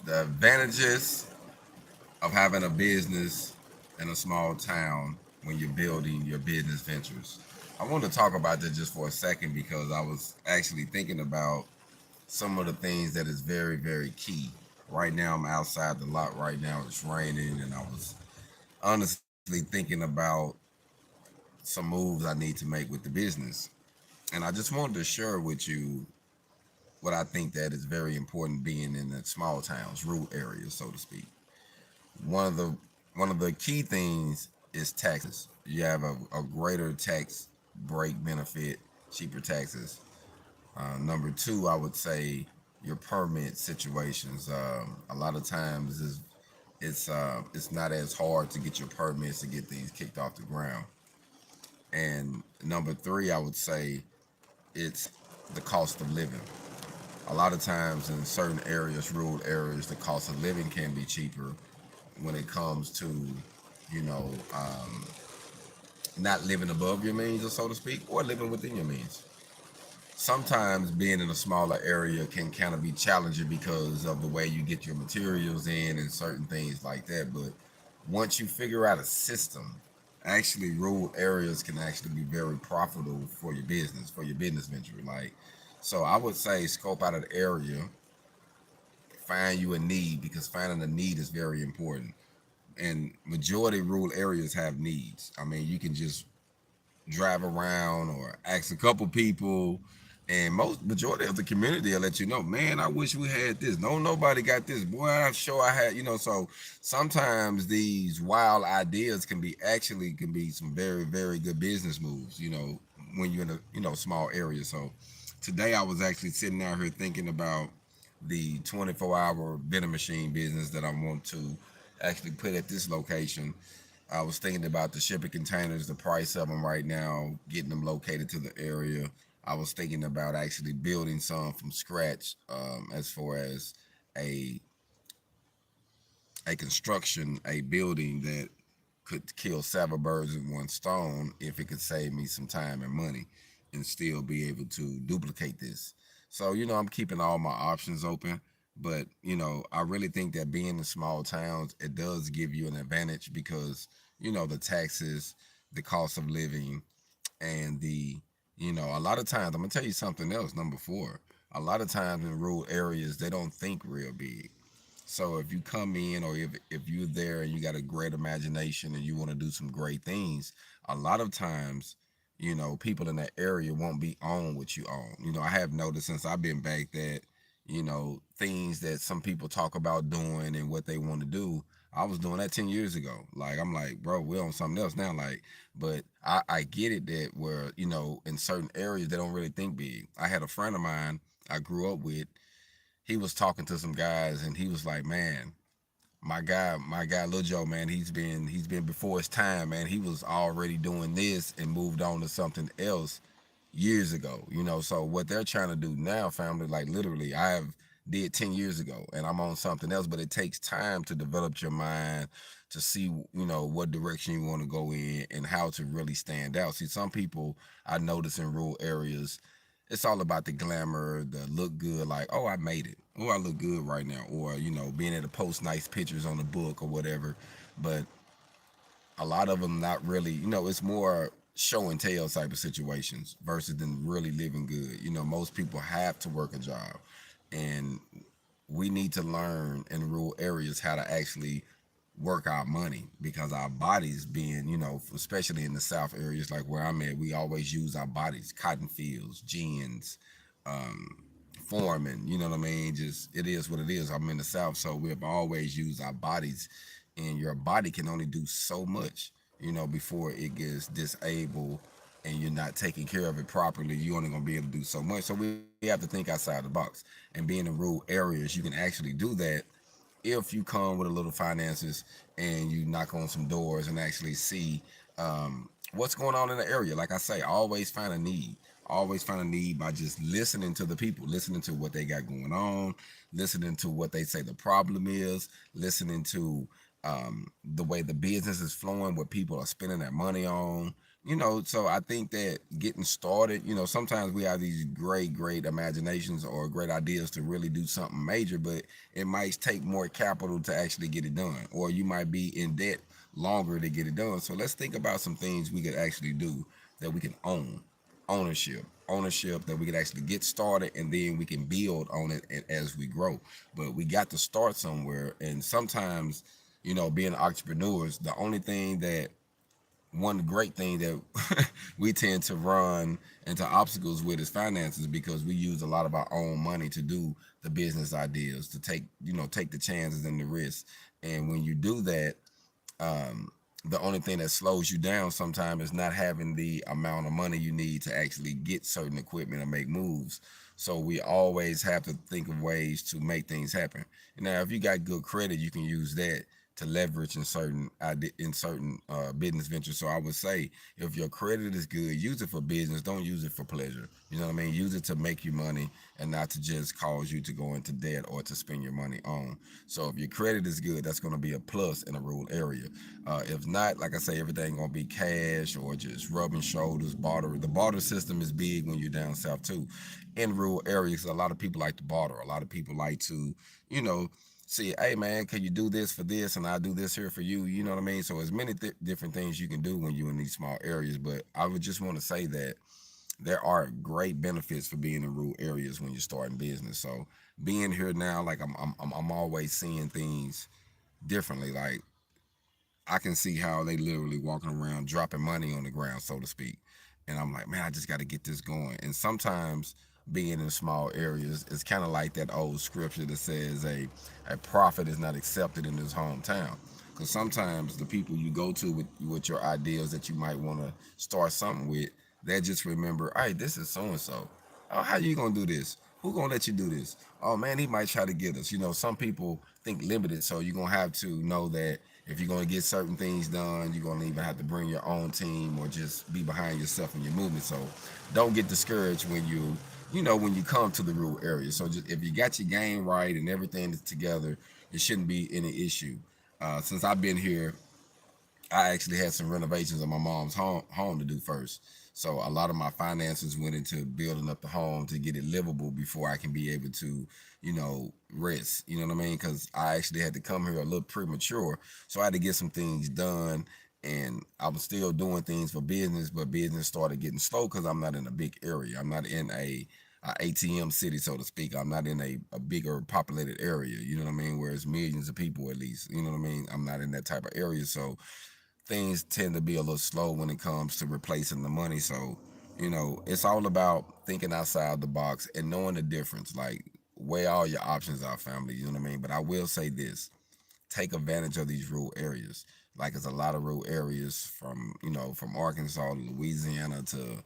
The advantages of having a business in a small town when you're building your business ventures. I want to talk about that just for a second because I was actually thinking about some of the things that is very, very key. Right now, I'm outside the lot right now. It's raining, and I was honestly thinking about some moves I need to make with the business. And I just wanted to share with you what I think that is very important being in the small towns, rural areas, so to speak. One of the one of the key things is taxes. You have a greater tax break benefit, cheaper taxes. Number two, I would say your permit situations. A lot of times it's not as hard to get your permits to get things kicked off the ground. And number three, I would say it's the cost of living. A lot of times in certain areas, rural areas, the cost of living can be cheaper when it comes to, you know, not living above your means, or so to speak, or living within your means. Sometimes being in a smaller area can kind of be challenging because of the way you get your materials in and certain things like that. But once you figure out a system, actually rural areas can actually be very profitable for your business venture. Like, so I would say scope out an area, find you a need because finding a need is very important. And majority rural areas have needs. I mean, you can just drive around or ask a couple people, and most majority of the community will let you know, man, I wish we had this. No, nobody got this. Boy, I'm sure I had, so sometimes these wild ideas can be some very, very good business moves, when you're in a, small area. So today I was actually sitting out here thinking about the 24-hour vending machine business that I want to actually put at this location. I was thinking about the shipping containers, the price of them right now, getting them located to the area. I was thinking about actually building some from scratch, as far as a a construction, a building that could kill several birds with one stone if it could save me some time and money and still be able to duplicate this. So, I'm keeping all my options open, but, I really think that being in small towns, it does give you an advantage because, the taxes, the cost of living, and a lot of times, I'm going to tell you something else, number four. A lot of times in rural areas, they don't think real big. So if you come in, or if you're there and you got a great imagination and you want to do some great things, a lot of times, people in that area won't be on what you own. I have noticed since I've been back that, things that some people talk about doing and what they want to do, I was doing that 10 years ago. Like, I'm like, bro, we're on something else now. Like, but I get it that where, in certain areas, they don't really think big. I had a friend of mine I grew up with. He was talking to some guys and he was like, man, my guy Lil Joe, man, he's been before his time, man. He was already doing this and moved on to something else years ago. So what they're trying to do now, family, like literally I have did 10 years ago and I'm on something else, but it takes time to develop your mind to see, what direction you want to go in and how to really stand out. See, some people I notice in rural areas, it's all about the glamour, the look good, like, oh, I made it. Oh, I look good right now. Or, being able to post nice pictures on the book or whatever. But a lot of them not really, it's more show and tell type of situations versus than really living good. Most people have to work a job. And we need to learn in rural areas how to actually work our money because our bodies being, especially in the South areas like where I'm at, we always use our bodies, cotton fields, jeans, foreman, you know what I mean? Just it is what it is. I'm in the South, so we've always used our bodies, and your body can only do so much, before it gets disabled and you're not taking care of it properly. You're only gonna be able to do so much. So we have to think outside the box. And being in rural areas, you can actually do that if you come with a little finances and you knock on some doors and actually see what's going on in the area. Like I say, always find a need. Always find a need by just listening to the people, listening to what they got going on, listening to what they say the problem is, listening to the way the business is flowing, what people are spending their money on, So I think that getting started, sometimes we have these great imaginations or great ideas to really do something major, but it might take more capital to actually get it done, or you might be in debt longer to get it done. So let's think about some things we could actually do that we can own. Ownership that we could actually get started, and then we can build on it as we grow. But we got to start somewhere, and sometimes, being entrepreneurs, the only thing that one great thing that we tend to run into obstacles with is finances, because we use a lot of our own money to do the business ideas, to take the chances and the risks. And when you do that, um, the only thing that slows you down sometimes is not having the amount of money you need to actually get certain equipment and make moves. So we always have to think of ways to make things happen. Now, if you got good credit, you can use that to leverage in certain business ventures. So I would say, if your credit is good, use it for business. Don't use it for pleasure. You know what I mean? Use it to make you money and not to just cause you to go into debt or to spend your money on. So if your credit is good, that's going to be a plus in a rural area. If not, like I say, everything going to be cash or just rubbing shoulders. Barter. The barter system is big when you're down south too. In rural areas, a lot of people like to barter. A lot of people like to, you know, see, hey man, can you do this for this, and I do this here for you? You know what I mean? So, as many different things you can do when you're in these small areas. But I would just want to say that there are great benefits for being in rural areas when you're starting business. So, being here now, like I'm always seeing things differently. Like, I can see how they literally walking around dropping money on the ground, so to speak. And I'm like, man, I just got to get this going. And sometimes being in small areas, it's kind of like that old scripture that says a prophet is not accepted in his hometown. Because sometimes the people you go to with your ideas that you might want to start something with, they just remember, hey, this is so and so. Oh, how you gonna do this? Who gonna let you do this? Oh man, he might try to get us. Some people think limited, so you're gonna have to know that if you're gonna get certain things done, you're gonna even have to bring your own team or just be behind yourself in your movement. So don't get discouraged when you come to the rural area. So just if you got your game right and everything is together, it shouldn't be any issue. Since I've been here, I actually had some renovations of my mom's home to do first. So a lot of my finances went into building up the home to get it livable before I can be able to, rest. You know what I mean? Because I actually had to come here a little premature, so I had to get some things done. And I was still doing things for business, but business started getting slow because I'm not in a big area. I'm not in a ATM city, so to speak. I'm not in a bigger populated area. You know what I mean? Where it's millions of people at least. You know what I mean? I'm not in that type of area, so things tend to be a little slow when it comes to replacing the money. So, it's all about thinking outside the box and knowing the difference. Like, weigh all your options out, family. You know what I mean? But I will say this: take advantage of these rural areas. Like, it's a lot of rural areas from Arkansas to Louisiana to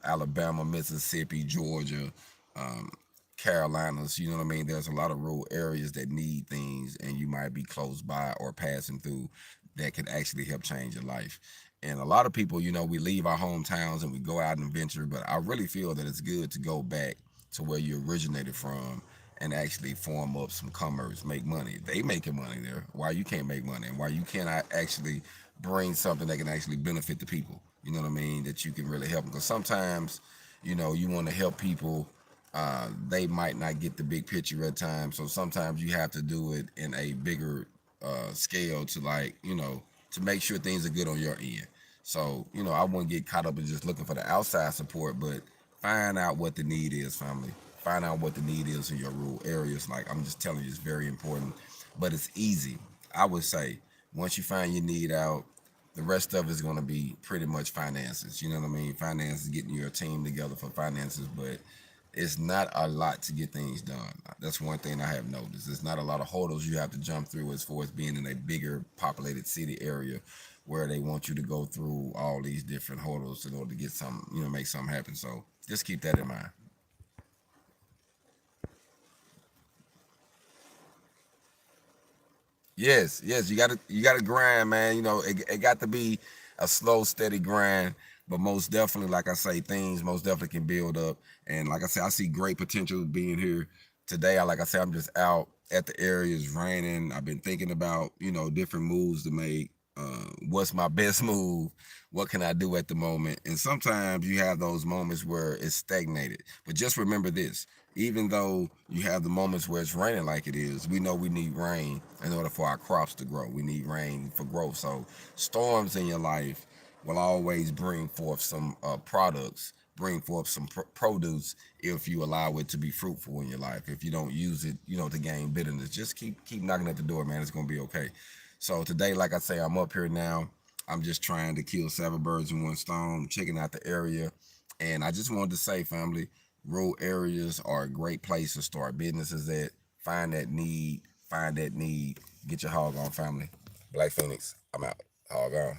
Alabama, Mississippi, Georgia, um, Carolinas. You know what I mean? There's a lot of rural areas that need things, and you might be close by or passing through that can actually help change your life. And a lot of people, we leave our hometowns and we go out and venture, but I really feel that it's good to go back to where you originated from and actually form up some commerce, make money. They making money there. Why you can't make money, and why you cannot actually bring something that can actually benefit the people? You know what I mean? That you can really help them. Because sometimes, you want to help people. They might not get the big picture at times. So sometimes you have to do it in a bigger scale to, like, to make sure things are good on your end. So, I wouldn't get caught up in just looking for the outside support, but find out what the need is, family. Find out what the need is in your rural areas. Like, I'm just telling you, it's very important, but it's easy. I would say once you find your need out, the rest of it is going to be pretty much finances. You know what I mean? Finances, getting your team together for finances, but it's not a lot to get things done. That's one thing I have noticed. It's not a lot of hurdles you have to jump through as far as being in a bigger populated city area where they want you to go through all these different hurdles in order to get some, make something happen. So just keep that in mind. Yes, you got to grind, man. It got to be a slow, steady grind, but most definitely, like I say, things most definitely can build up. And like I say, I see great potential being here today. Like I say, I'm just out at the area. It's raining. I've been thinking about different moves to make. What's my best move? What can I do at the moment? And sometimes you have those moments where it's stagnated. But just remember this: even though you have the moments where it's raining like it is, we know we need rain in order for our crops to grow. We need rain for growth. So storms in your life will always bring forth some products, bring forth some produce if you allow it to be fruitful in your life. If you don't use it, to gain bitterness, just keep knocking at the door, man. It's gonna be okay. So today, like I say, I'm up here now. I'm just trying to kill 7 birds in one stone, checking out the area. And I just wanted to say, family, rural areas are a great place to start businesses at. Find that need, get your hog on, family. Black Phoenix, I'm out. Hog on.